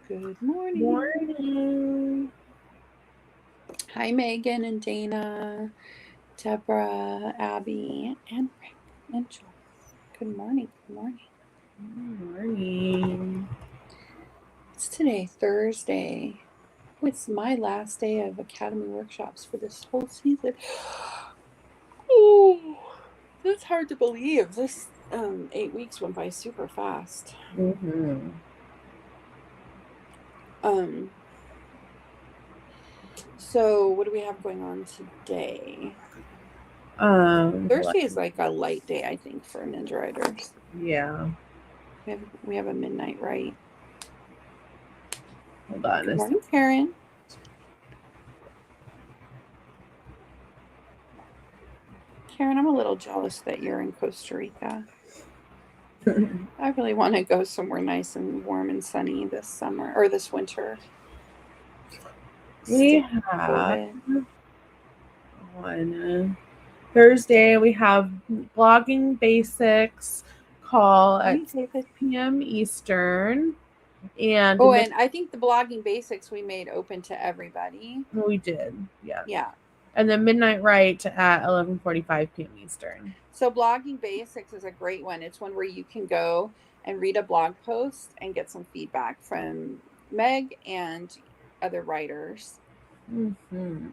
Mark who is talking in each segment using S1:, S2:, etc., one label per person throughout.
S1: Good morning.
S2: Morning.
S1: Hi, Megan and Dana, Deborah, Abby, and Rick and Joyce. Good morning. Good morning.
S2: Morning.
S1: It's today, Thursday. Oh, it's my last day of Academy workshops for this whole season. Oh, that's hard to believe. This 8 weeks went by super fast.
S2: Mm-hmm.
S1: Um, so what do we have going on today?
S2: What?
S1: Thursday is like a light day, I think, for Ninja Riders.
S2: Yeah.
S1: We have a midnight right.
S2: Hold on
S1: Good
S2: a
S1: morning, Karen. Karen, I'm a little jealous that you're in Costa Rica.
S2: second.
S1: I really want to go somewhere nice and warm and sunny this summer or this winter.
S2: We
S1: Stay
S2: have
S1: COVID.
S2: on Thursday, we have blogging basics call at
S1: Morning,
S2: 6
S1: David.
S2: p.m. Eastern. And
S1: Oh, and I think the blogging basics we made open to everybody.
S2: we did, yes.
S1: Yeah.
S2: And then Midnight Right at 11:45 p.m. Eastern.
S1: So blogging basics is a great one. It's one where you can go and read a blog post and get some feedback from Meg and other writers.
S2: Mm-hmm.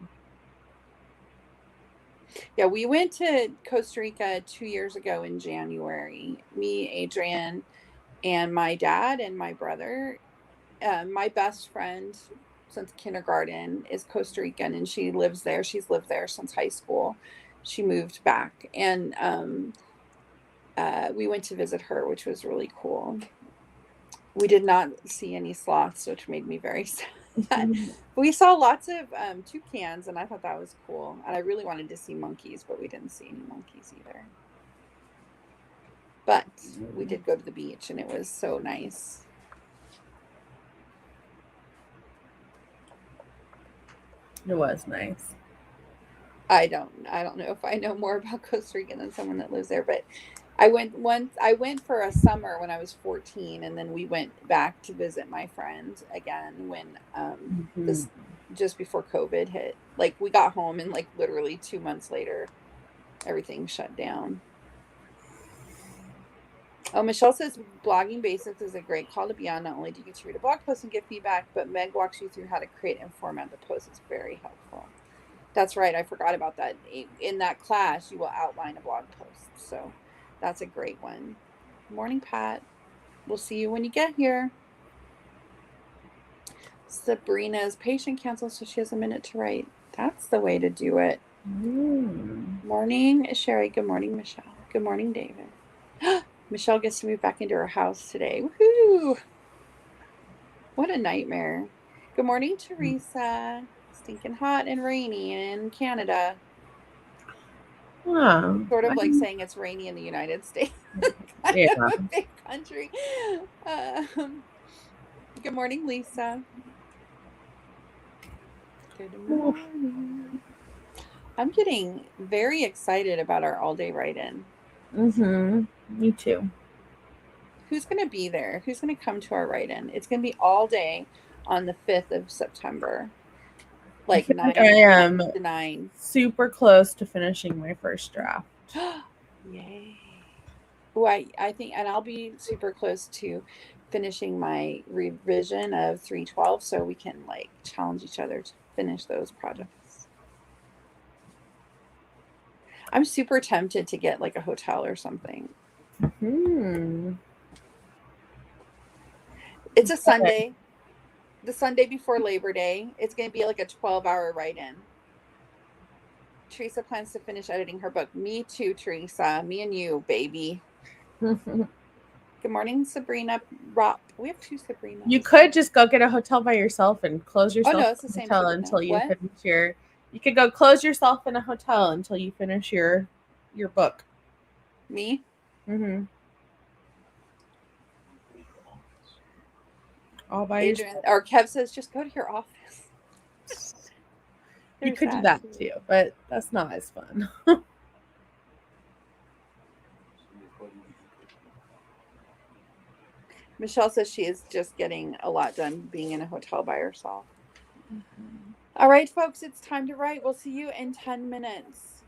S1: Yeah, we went to Costa Rica 2 years ago in January. Me, Adrian, and my dad and my brother. My best friend since kindergarten is Costa Rican, and she lives there. She's lived there since high school. She moved back, and we went to visit her, which was really cool. We did not see any sloths, which made me very sad. We saw lots of toucans, and I thought that was cool. And I really wanted to see monkeys, but we didn't see any monkeys either. But we did go to the beach, and it was so nice.
S2: It was nice.
S1: I don't know if I know more about Costa Rica than someone that lives there, but I went for a summer when I was 14, and then we went back to visit my friend again when
S2: Mm-hmm.
S1: this just before COVID hit. Like we got home and like literally 2 months later everything shut down. Oh, Michelle says blogging basics is a great call to be on. Not only do you get to read a blog post and get feedback, but Meg walks you through how to create and format the post. It's very helpful. That's right. I forgot about that. In that class, you will outline a blog post. So that's a great one. Morning, Pat. We'll see you when you get here. Sabrina's patient canceled, so she has a minute to write. That's the way to do it.
S2: Mm.
S1: Morning, Sherry. Good morning, Michelle. Good morning, David. Michelle gets to move back into her house today. Woohoo! What a nightmare. Good morning, Teresa. Stinking hot and rainy in Canada.
S2: Wow.
S1: Sort of like saying it's rainy in the United States. Kind
S2: Yeah.
S1: of a big country. Um, good morning, Lisa. Good
S2: Oof.
S1: morning. I'm getting very excited about our all day write in.
S2: Mm-hmm. Me too.
S1: Who's going to be there? Who's going to come to our write in? It's going to be all day on the 5th of September,
S2: I
S1: like
S2: feel like I
S1: 9
S2: am
S1: to 9.
S2: super close to finishing my first draft.
S1: Yay. Oh, I think, and I'll be super close to finishing my revision of 312 so we can like challenge each other to finish those projects. I'm super tempted to get like a hotel or something.
S2: Hmm.
S1: It's a
S2: Okay.
S1: Sunday, the Sunday before Labor Day. It's going to be like a 12-hour write in. Teresa plans to finish editing her book. Me too, Teresa. Me and you, baby. Good morning, Sabrina Rop. We have two
S2: You
S1: Sabrinas.
S2: could just go get a hotel by yourself and close
S1: Oh,
S2: yourself
S1: no, it's the
S2: in a
S1: same
S2: hotel
S1: Sabrina.
S2: until you
S1: What?
S2: finish your. You could go close yourself in a hotel until you finish your book.
S1: Me?
S2: Mm-hmm. All by
S1: Adrian
S2: yourself.
S1: or Kev says just go to your office.
S2: You
S1: There's
S2: could do
S1: that
S2: that
S1: too.
S2: too, but that's not as fun.
S1: Michelle says she is just getting a lot done being in a hotel by herself.
S2: Mhm.
S1: All right, folks, it's time to write. We'll see you in 10 minutes.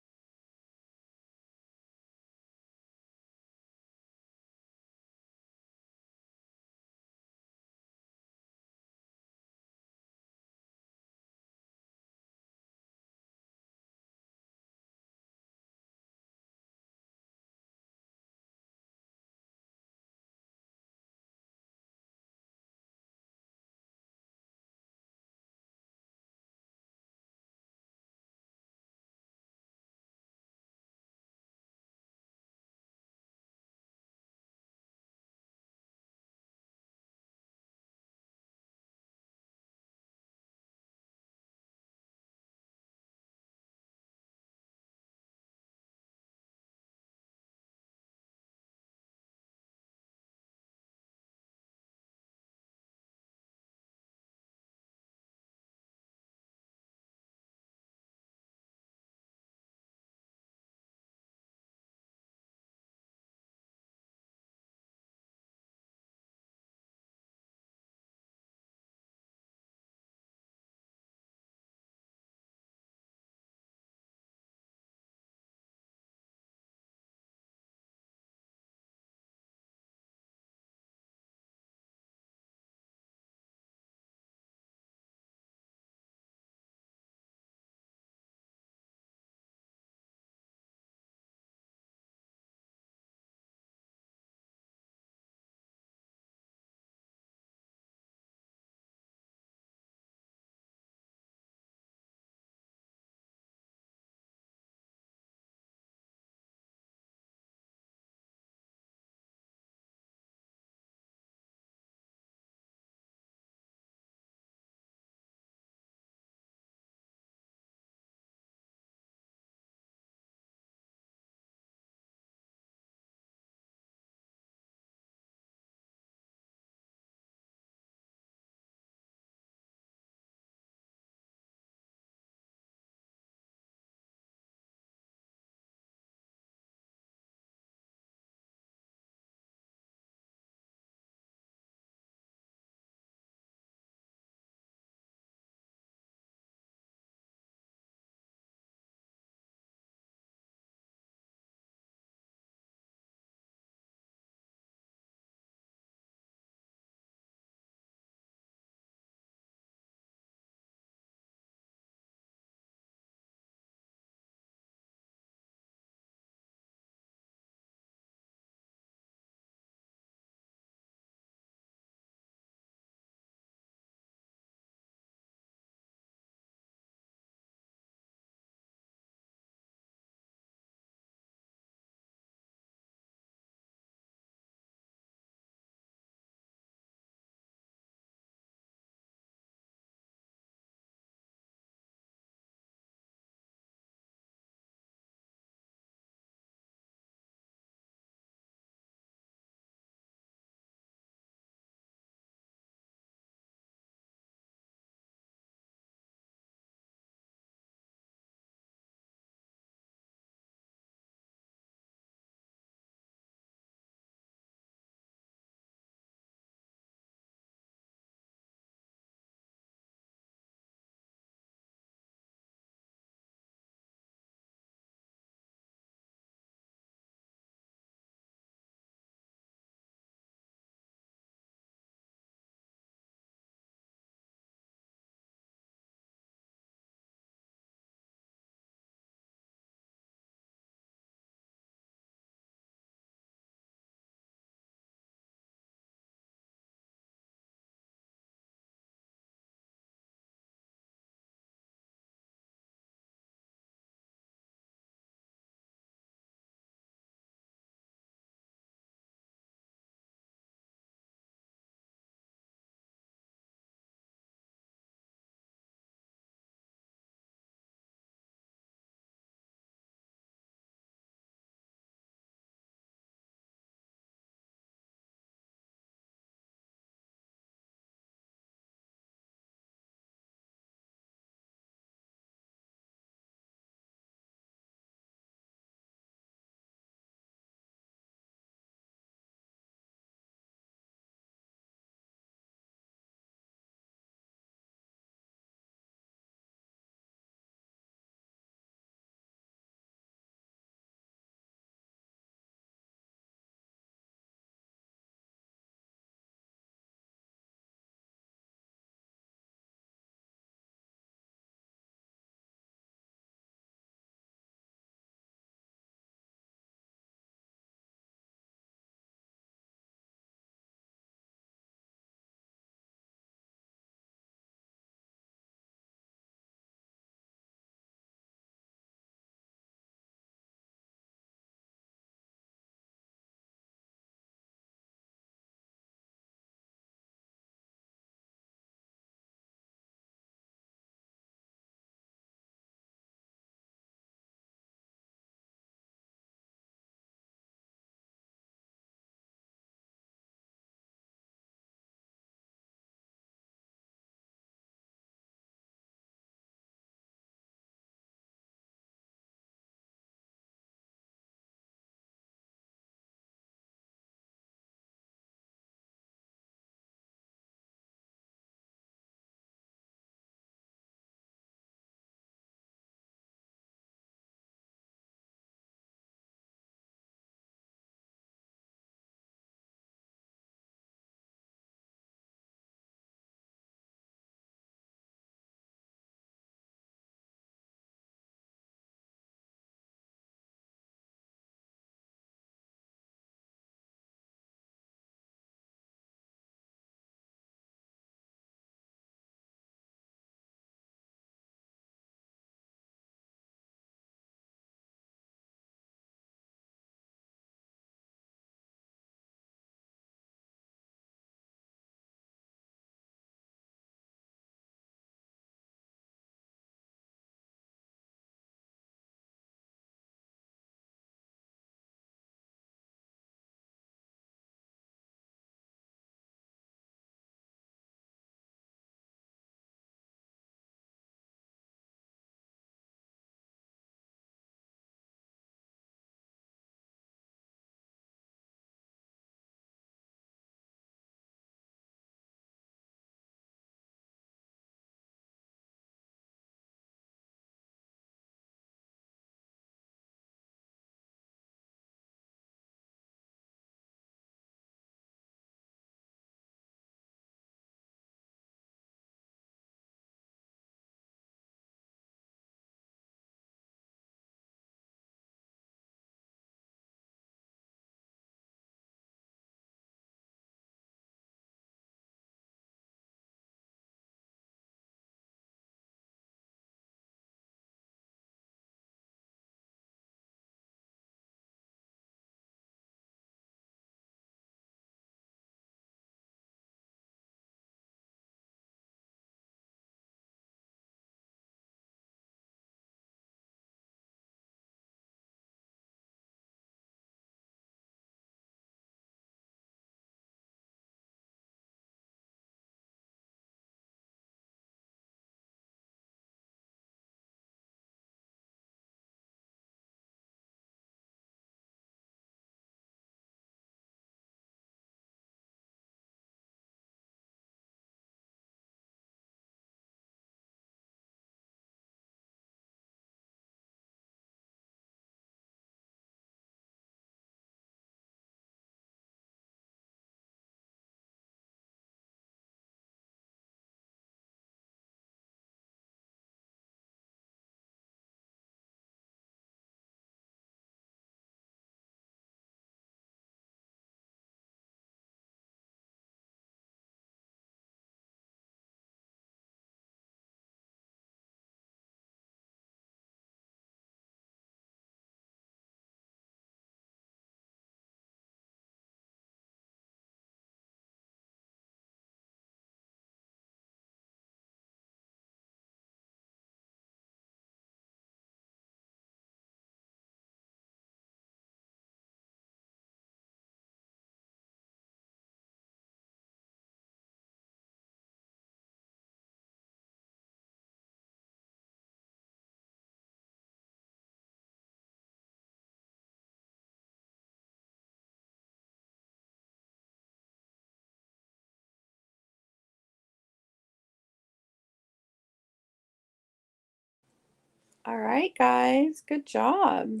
S1: All right, guys. Good job.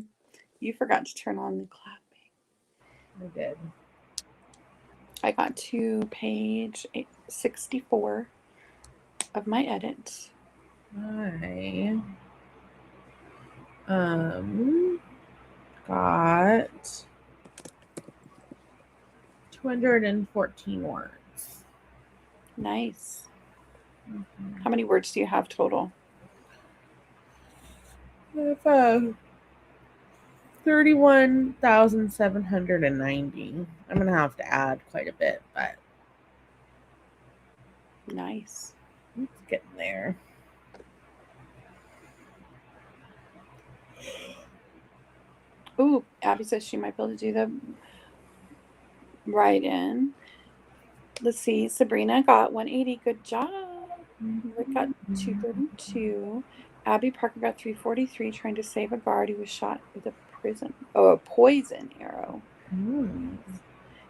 S1: You forgot to turn on the clapping.
S2: I did.
S1: I got to page 64 of my edit.
S2: I got 214 words.
S1: Nice. How many words do you have total?
S2: I have 31,790. I'm gonna have to add quite a bit, but
S1: Nice.
S2: it's getting there.
S1: Ooh, Abby says she might be able to do the write-in. Let's see. Sabrina got 180. Good job. Rick got 232. Abby Parker got 343 trying to save a guard who was shot with a poison arrow.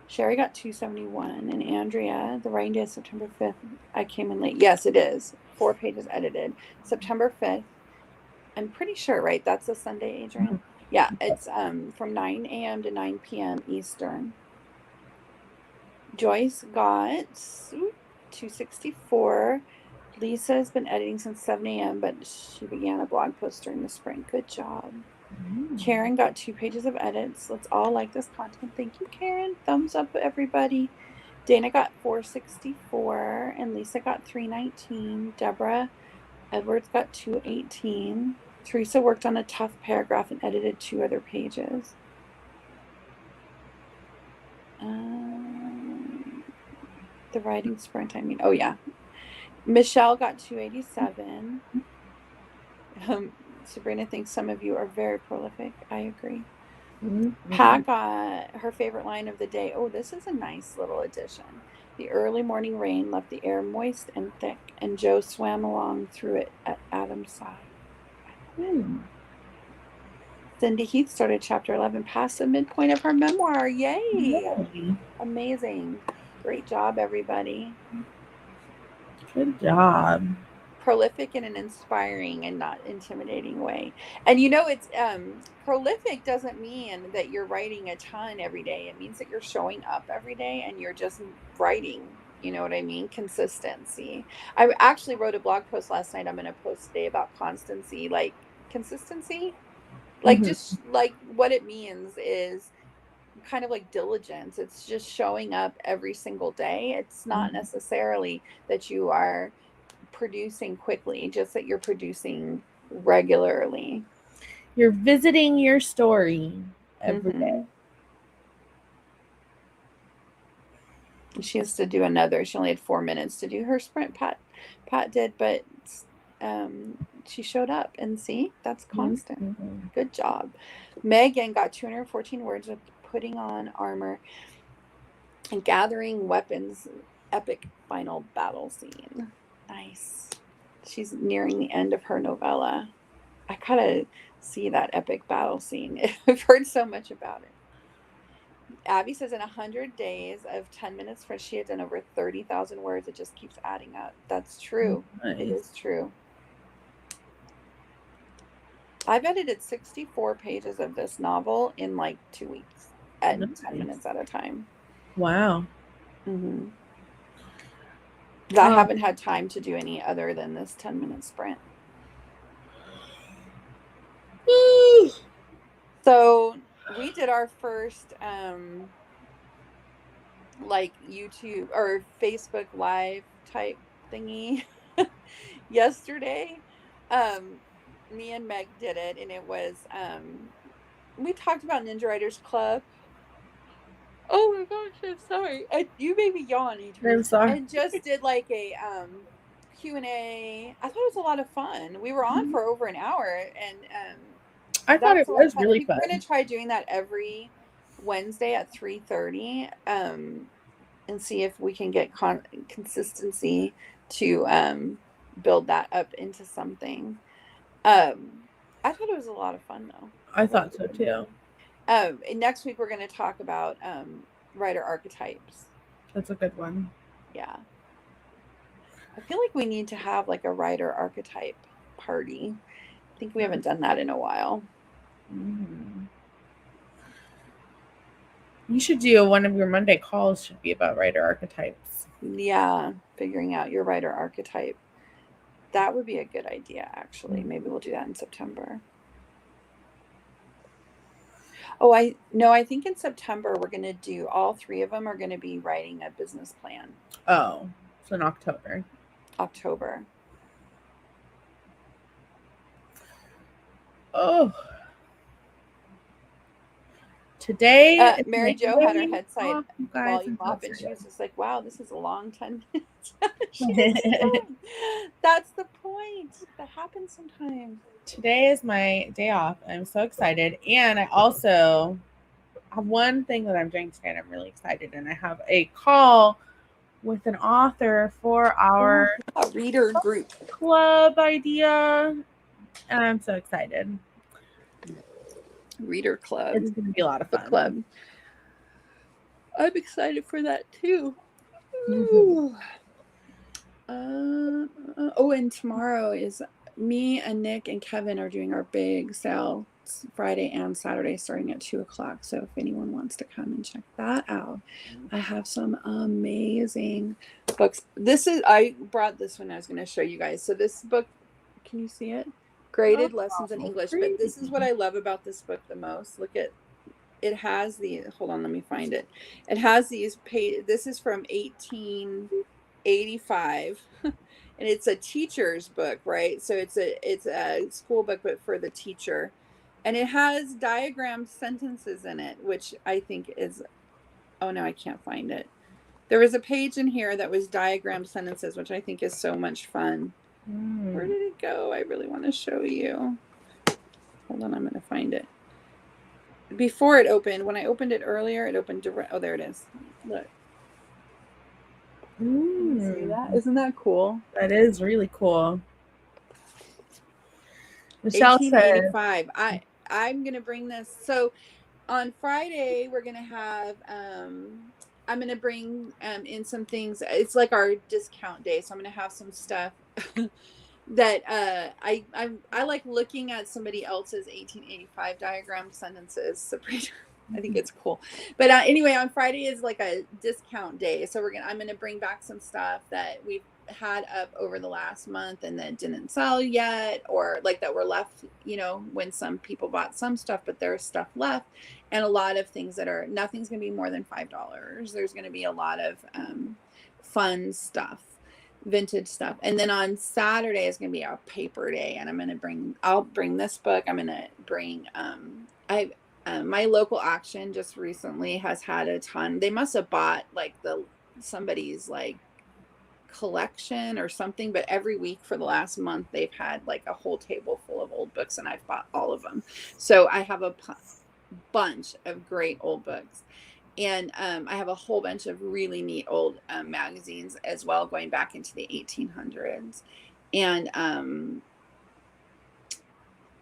S1: Sherry got 271. And Andrea, the writing day is September 5th. I came in late. Yes, it is. 4 pages edited. September 5th. I'm pretty sure, right? That's a Sunday, Adrian? Yeah, it's from 9 a.m. to 9 p.m. Eastern. Joyce got 264. Lisa has been editing since 7 a.m., but she began a blog post during the spring. Good job. Karen got 2 pages of edits. Let's all like this content. Thank you, Karen. Thumbs up, everybody. Dana got 464, and Lisa got 319. Deborah Edwards got 218. Teresa worked on a tough paragraph and edited 2 other pages. The writing sprint, I mean. Oh, yeah. Michelle got 287. Sabrina thinks some of you are very prolific. I agree. Pat got her favorite line of the day. Oh, this is a nice little addition. The early morning rain left the air moist and thick, and Joe swam along through it at Adam's side. Cindy Heath started chapter 11 past the midpoint of her memoir. Yay! Amazing. Great job, everybody.
S2: Good job.
S1: Prolific in an inspiring and not intimidating way. And it's prolific doesn't mean that you're writing a ton every day. It means that you're showing up every day and you're just writing. You know what I mean? Consistency. I actually wrote a blog post last night. I'm going to post today about constancy, like consistency. Like just like what it means is kind of like diligence. It's just showing up every single day. It's not necessarily that you are producing quickly, just that you're producing regularly.
S2: You're visiting your story every day.
S1: She has to do another. She only had 4 minutes to do her sprint. Pat did, but she showed up, and see, that's constant. Good job. Megan got 214 words with putting on armor and gathering weapons. Epic final battle scene. Nice. She's nearing the end of her novella. I kind of see that epic battle scene. I've heard so much about it. Abby says in 100 days of 10 minutes for she had done over 30,000 words. It just keeps adding up. That's true. Nice. It is true. I've edited 64 pages of this novel in like 2 weeks at 10 minutes at a time.
S2: Wow.
S1: Mm-hmm. I haven't had time to do any other than this 10-minute sprint. So we did our first like YouTube or Facebook Live type thingy yesterday. Me and Meg did it, and it was we talked about Ninja Writers Club. Oh my gosh, I'm sorry. You made me yawn, Adrian.
S2: I'm sorry.
S1: And just did like a Q&A. I thought it was a lot of fun. We were on for over an hour, and
S2: I thought it was really fun.
S1: We're going to try doing that every Wednesday at 3:30 and see if we can get consistency to build that up into something. I thought it was a lot of fun, though.
S2: I thought so, too.
S1: Next week, we're going to talk about writer archetypes.
S2: That's a good one.
S1: Yeah. I feel like we need to have like a writer archetype party. I think we haven't done that in a while.
S2: Mm. You should do one of your Monday calls should be about writer archetypes.
S1: Yeah, figuring out your writer archetype. That would be a good idea, actually. Maybe we'll do that in September. Oh, I think in September we're going to do, all three of them are going to be writing a business plan.
S2: Oh, so in October.
S1: October.
S2: Oh. Today,
S1: Mary Jo had her head side
S2: guys,
S1: volume
S2: I'm
S1: up, and she was just like, "Wow, this is a long 10 minutes."
S2: excited.
S1: That's the point. That happens sometimes.
S2: Today is my day off. I'm so excited, and I also have one thing that I'm doing today, and I'm really excited. And I have a call with an author for our
S1: reader group
S2: club idea, and I'm so excited.
S1: Reader club.
S2: It's going to be a lot of fun.
S1: Book club. I'm excited for that too.
S2: Mm-hmm.
S1: And tomorrow is me and Nick and Kevin are doing our big sale Friday and Saturday starting at 2:00. So if anyone wants to come and check that out, I have some amazing books. I brought this one I was going to show you guys. So this book, can you see it? Graded Lessons in English. But this is what I love about this book the most. Look at it. Has hold on, let me find it. It has these pages. This is from 1885. And it's a teacher's book, right? So it's a school book, but for the teacher. And it has diagrammed sentences in it, which I think is, oh no, I can't find it. There was a page in here that was diagrammed sentences, which I think is so much fun. Where did it go? I really want to show you. Hold on, I'm going to find it. Before it opened, when I opened it earlier, it opened direct. Oh, there it is. Look. See that? Isn't that cool?
S2: That is really cool. Michelle
S1: 1885. I'm gonna bring this. So on Friday we're gonna have I'm gonna bring in some things. It's like our discount day, so I'm gonna have some stuff that I like looking at somebody else's 1885 diagram sentences. Sabrina. I think it's cool. But anyway, on Friday is like a discount day. So I'm going to bring back some stuff that we've had up over the last month and that didn't sell yet, or like that were left, when some people bought some stuff, but there's stuff left, and a lot of things that are, nothing's going to be more than $5. There's going to be a lot of fun stuff, vintage stuff. And then on Saturday is going to be our paper day, and I'll bring this book. I'm going to bring, my local auction just recently has had a ton. They must have bought like somebody's like collection or something, but every week for the last month they've had like a whole table full of old books, and I've bought all of them. So I have a bunch of great old books, and I have a whole bunch of really neat old magazines as well, going back into the 1800s. And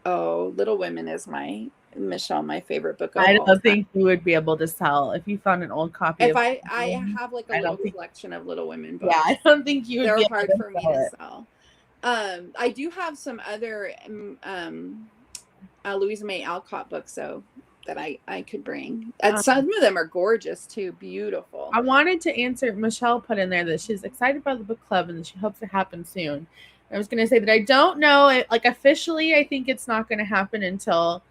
S1: Little Women is my favorite book.
S2: I don't think you would be able to sell if you found an old copy.
S1: If I have like a little collection of Little Women books.
S2: Yeah, I don't think you would.
S1: They're hard for me to sell. I do have some other Louisa May Alcott books though that I could bring. Some of them are gorgeous too, beautiful.
S2: I wanted to answer. Michelle put in there that she's excited about the book club and that she hopes it happens soon. I was going to say that I don't know, like officially, I think it's not going to happen until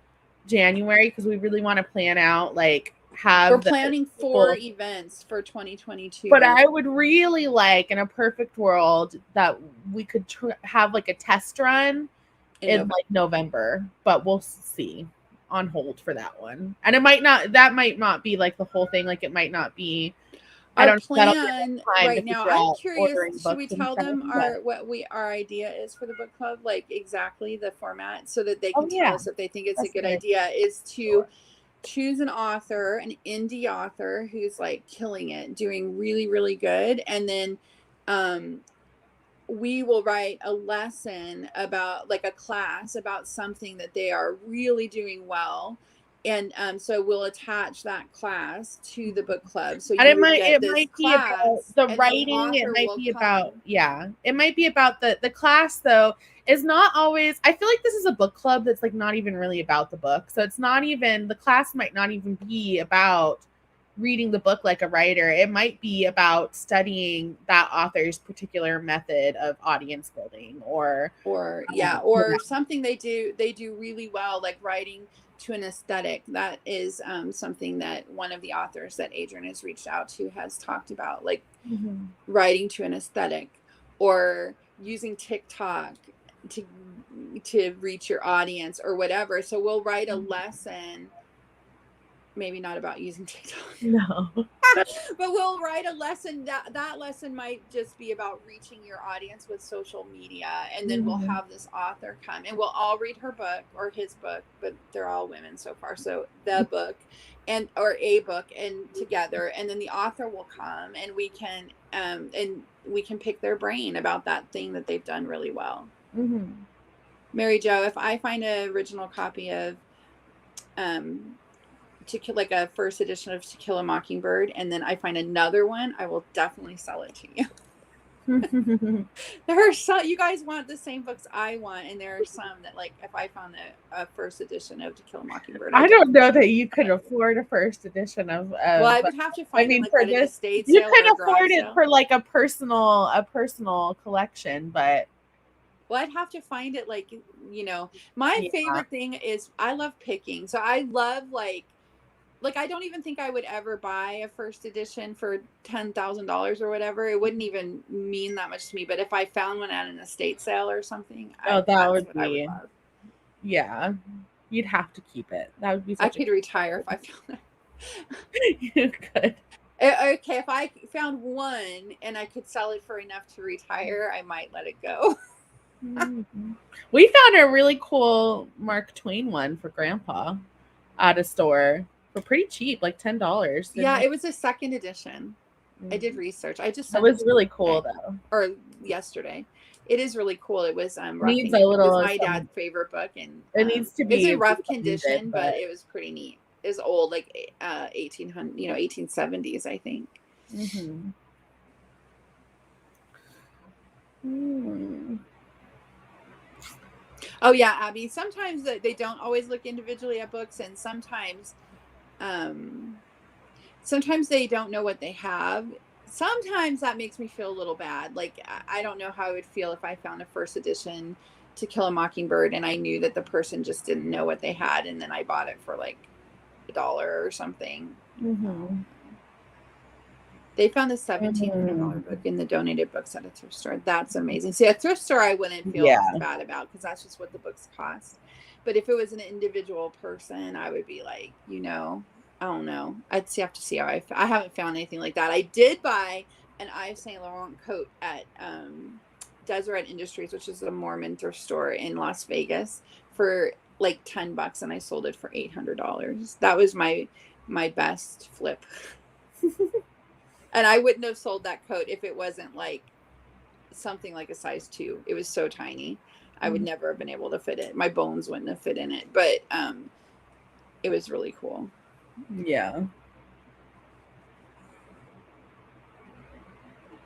S2: January, because we really want to plan out, like
S1: we're planning 4 events for 2022.
S2: But I would really like, in a perfect world, that we could have like a test run in like November, but we'll see. On hold for that one. And that might not be like the whole thing. Like it might not be
S1: our plan right now. I'm curious, should we tell them what our idea is for the book club, like exactly the format, so that they can tell us if they think it's a good idea, is to choose an author, an indie author who's like killing it, doing really, really good. And then we will write a lesson about, like a class about something that they are really doing well. And so we'll attach that class to the book club. So
S2: And
S1: you
S2: it
S1: would
S2: might
S1: get
S2: it
S1: this
S2: might be about
S1: class,
S2: the
S1: and then the
S2: writing, it
S1: author
S2: might
S1: will
S2: be about
S1: come.
S2: it might be about the class though is not always. I feel like this is a book club that's like not even really about the book. So it's not even, the class might not even be about reading the book like a writer. It might be about studying that author's particular method of audience building or
S1: Something they do really well, like writing to an aesthetic. That is something that one of the authors that Adrian has reached out to has talked about, like writing to an aesthetic, or using TikTok to reach your audience or whatever. So we'll write a lesson, maybe not about using TikTok.
S2: No.
S1: But we'll write a lesson that lesson might just be about reaching your audience with social media, and then we'll have this author come and we'll all read her book or his book, but they're all women so far, so the book or a book, and together, and then the author will come and we can pick their brain about that thing that they've done really well. Mary Jo, if I find an original copy of like a first edition of To Kill a Mockingbird, and then I find another one, I will definitely sell it to you. There are some, you guys want the same books I want, and there are some that, like, if I found a first edition of To Kill a Mockingbird,
S2: I don't know that you could afford a first edition of
S1: well, I would have to find
S2: for
S1: an estate
S2: you
S1: sale,
S2: could
S1: or a
S2: afford it
S1: sale.
S2: for like a personal collection, but
S1: well, I'd have to find it, like, my favorite thing is I love picking. So I love like I don't even think I would ever buy a first edition for $10,000 or whatever. It wouldn't even mean that much to me. But if I found one at an estate sale or something,
S2: that would be,
S1: I would love.
S2: Yeah, you'd have to keep it. That would be.
S1: I could retire if I found
S2: it. You could.
S1: Okay, if I found one and I could sell it for enough to retire, I might let it go.
S2: We found a really cool Mark Twain one for Grandpa at a store for pretty cheap, like $10.
S1: Yeah, it was a second edition. I did research. I just
S2: it was really cool though.
S1: Or yesterday. It is really cool. It was
S2: needs a little.
S1: It was my dad's favorite book, and
S2: it needs to be.
S1: It's in rough condition, but it was pretty neat. It's old, like 1800, 1870s, I think. Oh yeah, Abby. Sometimes they don't always look individually at books, and sometimes they don't know what they have. Sometimes that makes me feel a little bad. Like, I don't know how I would feel if I found a first edition To Kill a Mockingbird and I knew that the person just didn't know what they had, and then I bought it for like $1 or something. They found a $1,700 book in the donated books at a thrift store. That's amazing. See, a thrift store I wouldn't feel bad about, because that's just what the books cost. But if it was an individual person, I would be like, I don't know. I'd have to see how I haven't found anything like that. I did buy an Yves Saint Laurent coat at Deseret Industries, which is a Mormon thrift store in Las Vegas, for like $10, and I sold it for $800. That was my best flip. And I wouldn't have sold that coat if it wasn't like something like a size 2. It was so tiny. I would never have been able to fit it. My bones wouldn't have fit in it, but it was really cool.
S2: Yeah.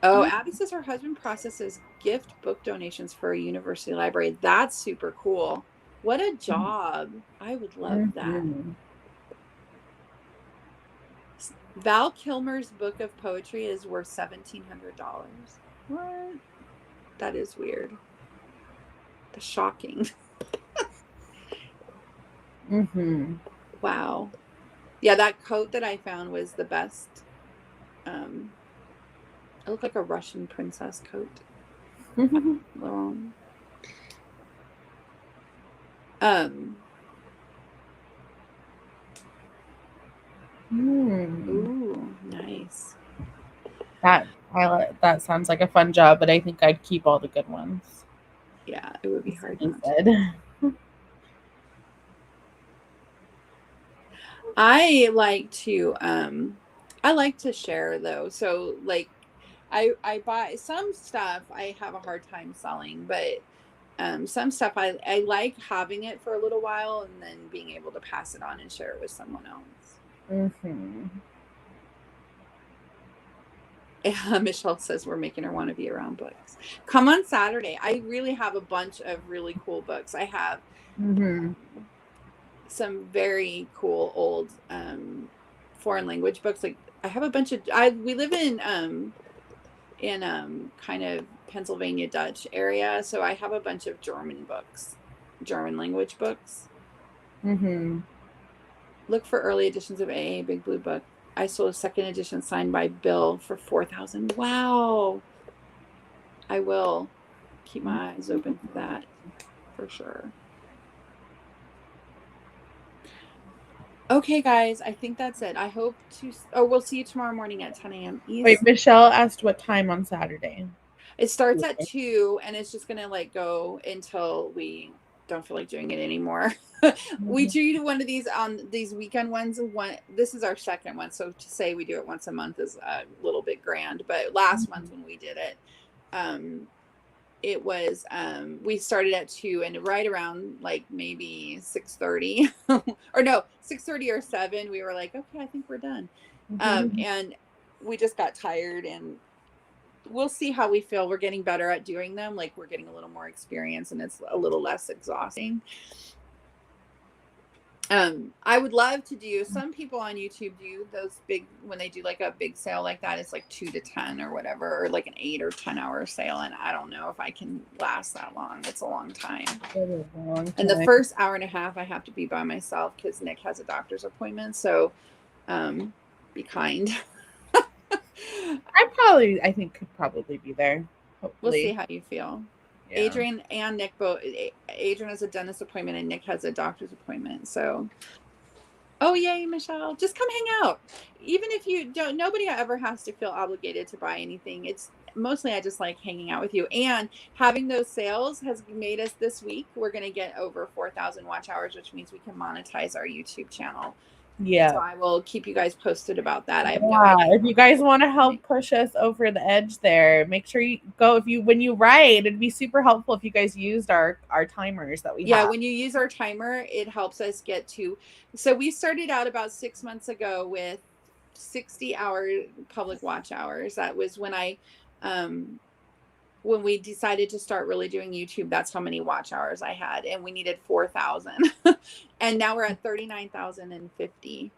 S1: Oh, Abby says her husband processes gift book donations for a university library. That's super cool. What a job. I would love that. Val Kilmer's book of poetry is worth $1,700. What? That is weird. That's shocking. Wow. Yeah, that coat that I found was the best. It looked like a Russian princess coat. Ooh, nice.
S2: That sounds like a fun job, but I think I'd keep all the good ones.
S1: Yeah, it would be hard. I like to share though. So like I buy some stuff I have a hard time selling, but some stuff I like having it for a little while and then being able to pass it on and share it with someone else. Michelle says we're making her want to be around books. Come on Saturday. I really have a bunch of really cool books. I have some very cool old foreign language books. Like I have a bunch of we live in kind of Pennsylvania Dutch area, so I have a bunch of German language books. Look for early editions of AA Big Blue Book. I sold a second edition signed by Bill for $4,000. Wow. I will keep my eyes open for that for sure. Okay, guys, I think that's it. I hope to. We'll see you tomorrow morning at 10 a.m. East.
S2: Wait, Michelle asked what time on Saturday.
S1: It starts at 2, and it's just gonna go until we don't feel like doing it anymore. We do one of these on these weekend ones. This is our second one, so to say we do it once a month is a little bit grand. But last month when we did it, it was we started at 2 and right around maybe 6:30 or no 6:30 or 7 we were like, okay, I think we're done. And we just got tired, and we'll see how we feel. We're getting better at doing them. We're getting a little more experience and it's a little less exhausting. I would love to do, some people on YouTube do those big, when they do a big sale like that, it's 2 to 10 or whatever, or an 8 or 10 hour sale. And I don't know if I can last that long. It's a long time. And the first hour and a half I have to be by myself because Nick has a doctor's appointment. So be kind.
S2: I think could probably be there. Hopefully.
S1: We'll see how you feel. Yeah. Adrian and Nick both. Adrian has a dentist appointment and Nick has a doctor's appointment. So, oh yay, Michelle! Just come hang out. Even if you don't, nobody ever has to feel obligated to buy anything. It's mostly I just like hanging out with you, and having those sales has made us this week. We're going to get over 4,000 watch hours, which means we can monetize our YouTube channel.
S2: Yeah.
S1: So I will keep you guys posted about that. I have
S2: no idea. If you guys want to help push us over the edge there, make sure you go. When you write, it'd be super helpful if you guys used our timers that we have.
S1: Yeah, when you use our timer, it helps us get to. So we started out about 6 months ago with 60-hour public watch hours. That was when when we decided to start really doing YouTube, that's how many watch hours I had. And we needed 4,000. And now we're at 39,050.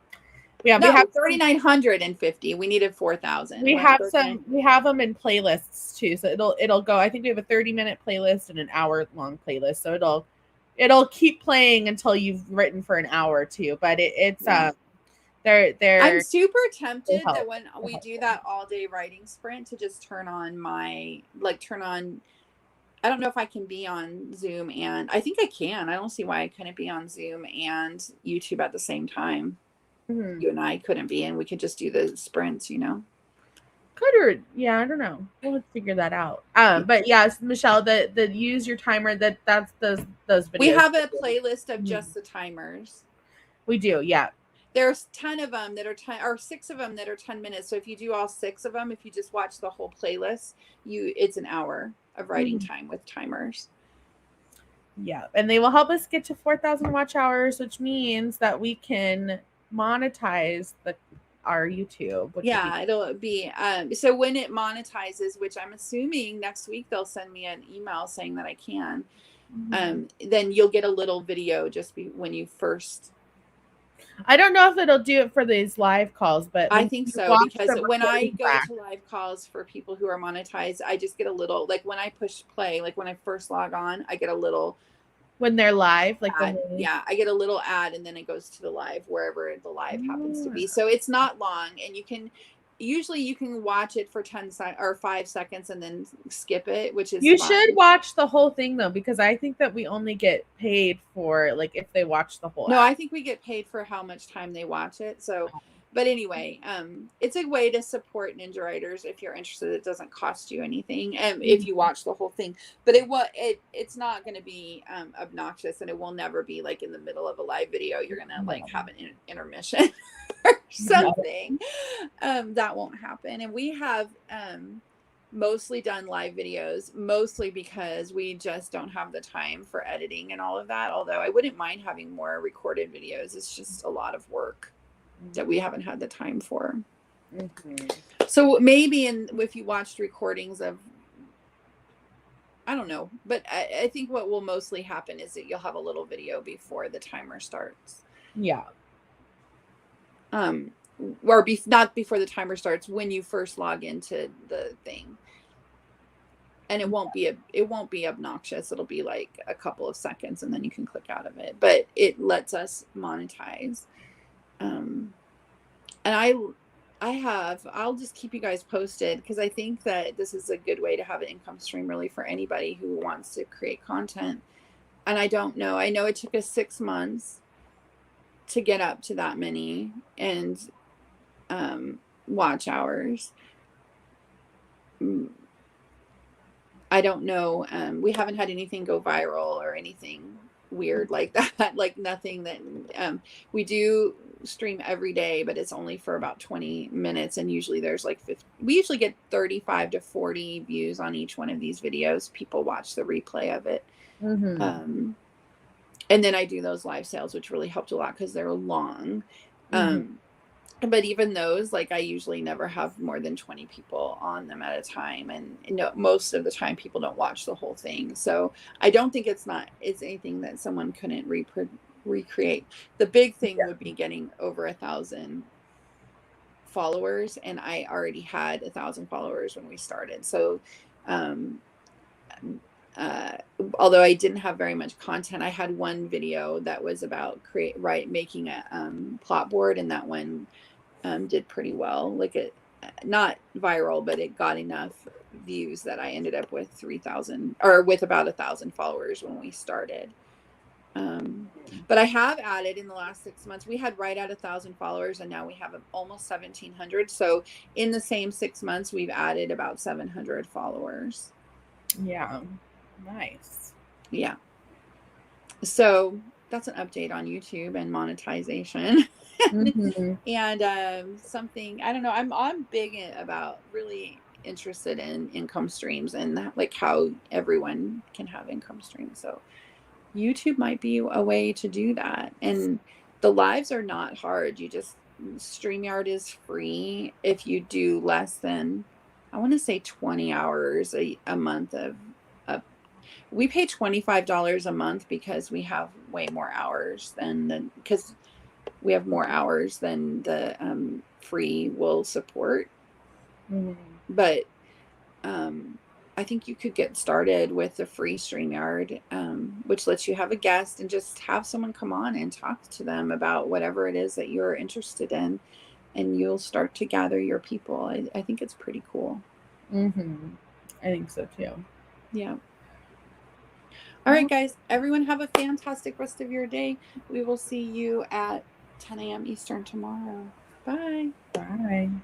S1: Yeah, we have 3,950. We needed 4,000.
S2: We have them in playlists too. So it'll go. I think we have a 30-minute playlist and an hour-long playlist. So it'll keep playing until you've written for an hour too. But it's
S1: I'm super tempted that when we do that all day writing sprint to just turn on I don't know if I can be on Zoom, and I think I can. I don't see why I couldn't be on Zoom and YouTube at the same time. You and I couldn't be, and we could just do the sprints,
S2: I don't know. We'll figure that out. But yes, Michelle, the use your timer, that's those videos.
S1: We have a playlist of just the timers.
S2: We do, yeah.
S1: There's 10 of them that are 10, or 6 of them that are 10 minutes. So if you do all 6 of them, if you just watch the whole playlist, it's an hour of writing time with timers.
S2: Yeah, and they will help us get to 4,000 watch hours, which means that we can monetize our YouTube.
S1: Yeah, it'll be so when it monetizes, which I'm assuming next week they'll send me an email saying that I can. Then you'll get a little video when you first.
S2: I don't know if it'll do it for these live calls, but
S1: I think so, because when I go to live calls for people who are monetized, I just get a little, when I push play, when I first log on, I get a little.
S2: When they're live,
S1: yeah, I get a little ad, and then it goes to the live wherever the live happens to be. So it's not long, and you can watch it for 10 or 5 seconds and then skip it, which is
S2: you should watch the whole thing though, because I think that we only get paid for if they watch the whole.
S1: No, I think we get paid for how much time they watch it. So, but anyway, it's a way to support Ninja Writers if you're interested. It doesn't cost you anything, if you watch the whole thing. But it's not going to be obnoxious, and it will never be in the middle of a live video. You're gonna have an intermission or something. That won't happen. And we have mostly done live videos, mostly because we just don't have the time for editing and all of that. Although I wouldn't mind having more recorded videos. It's just a lot of work that we haven't had the time for. So maybe if you watched recordings of, I don't know, but I think what will mostly happen is that you'll have a little video before the timer starts.
S2: Yeah.
S1: Or not before the timer starts, when you first log into the thing. And it won't be obnoxious. It'll be like a couple of seconds and then you can click out of it. But it lets us monetize. And I'll just keep you guys posted, because I think that this is a good way to have an income stream really for anybody who wants to create content. And I don't know. I know it took us 6 months to get up to that many and watch hours. I don't know. We haven't had anything go viral or anything weird like that. Like nothing that we do stream every day, but it's only for about 20 minutes. And usually there's like 50, we usually get 35 to 40 views on each one of these videos. People watch the replay of it. And then I do those live sales, which really helped a lot because they're long. But even those, like, I usually never have more than 20 people on them at a time. And most of the time people don't watch the whole thing. So I don't think it's anything that someone couldn't recreate. The big thing would be getting over 1,000 followers. And I already had 1,000 followers when we started. So, although I didn't have very much content, I had one video that was about making a plot board, and that one did pretty well. Like, it not viral, but it got enough views that I ended up with 3,000 or with about 1,000 followers when we started. But I have added in the last 6 months, we had right at 1,000 followers and now we have almost 1,700. So in the same 6 months, we've added about 700 followers.
S2: Yeah. Nice.
S1: Yeah. So that's an update on YouTube and monetization. And something, I don't know, I'm big about really interested in income streams and like how everyone can have income streams. So YouTube might be a way to do that. And the lives are not hard. StreamYard is free if you do less than, I want to say 20 hours a month we pay $25 a month because we have way more hours because we have more hours than the free will support. But I think you could get started with the free StreamYard, which lets you have a guest and just have someone come on and talk to them about whatever it is that you're interested in, and you'll start to gather your people. I think it's pretty cool.
S2: I think so too.
S1: Yeah. All right, guys, everyone have a fantastic rest of your day. We will see you at 10 a.m. Eastern tomorrow. Bye.
S2: Bye.